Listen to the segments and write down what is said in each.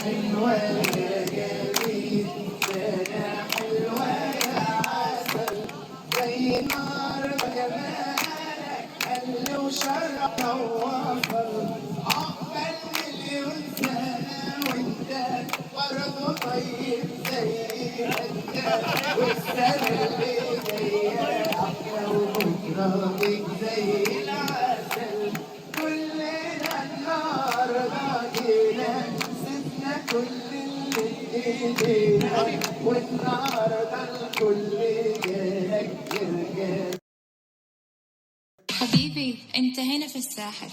حلوة يا جميل، سنة حلوة يا عسل، زي نار بجمالك حل وشرق ووصل، عقبال مليون سنة وانت برضه طيب زي ما انت، والسنة اللي جاية أحلى وبكرة بيك زي العسل، كلنا النهارده جينا سيبنا كل اللي ايدينا، والنهارده الكل جالك يرجع. حبيبي انت هنا في الساحل،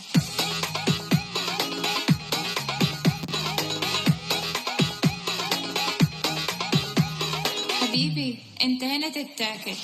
حبيبي انت هنا تتاكل.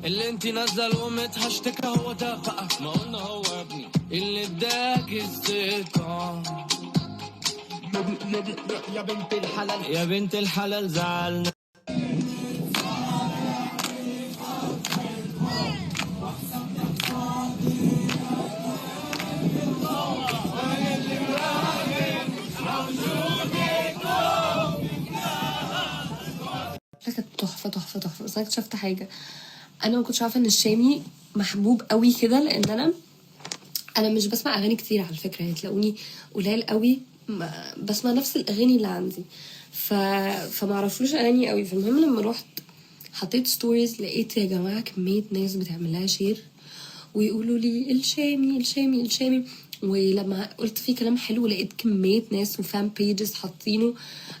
اللي انت نزل ومتهشتك هو ده بقى، ما قلنا هو يا ابني اللي اداك الثقة. يا بنت الحلال يا بنت الحلال زعلنا. كانت تحفه تحفه تحفه. بس انا اكتشفت حاجه، انا ما كنتش عارفه ان الشامي محبوب قوي كده، لان انا مش بسمع اغاني كتير على فكره، يعني تلاقوني قليل قوي بسمع نفس الاغاني اللي عندي، فما اعرفلوش اغاني قوي. فالمهم لما رحت حطيت ستوريز لقيت يا جماعه كميه ناس بتعمل لها شير ويقولوا لي الشامي الشامي الشامي، ولما قلت فيه كلام حلو لقيت كميه ناس وفان بيجز حاطينه،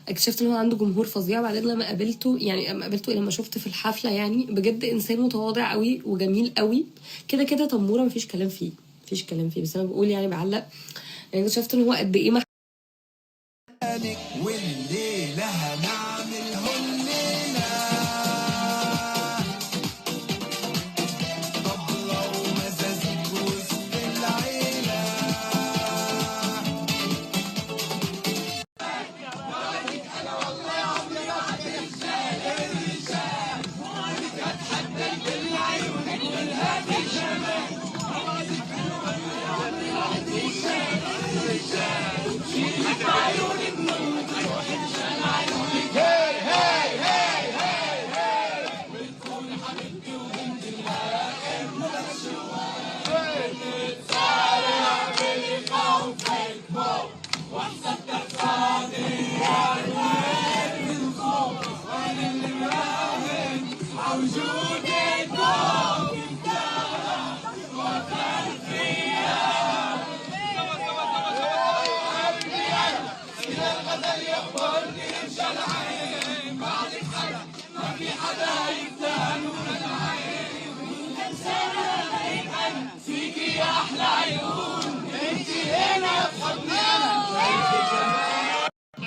اكتشفت ان هو عنده جمهور فظيع. وبعدين لما قابلته لما شفت في الحفله، يعني بجد انسان متواضع قوي وجميل قوي، كده كده تموره مفيش كلام فيه، مفيش كلام فيه، بس انا بقول يعني بعلق، يعني اكتشفت ان هو قد ايه والليلة هنعمل هالليلة طبلة ومزازيك وسط العيلة.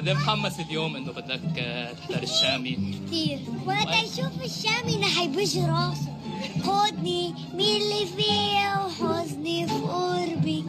ليه محمس اليوم انه بدك تحضر الشامي؟ كتير، وقت يشوف الشامي انه حيبوش راسه. خدني مين اللي فيا وحزني في قربي،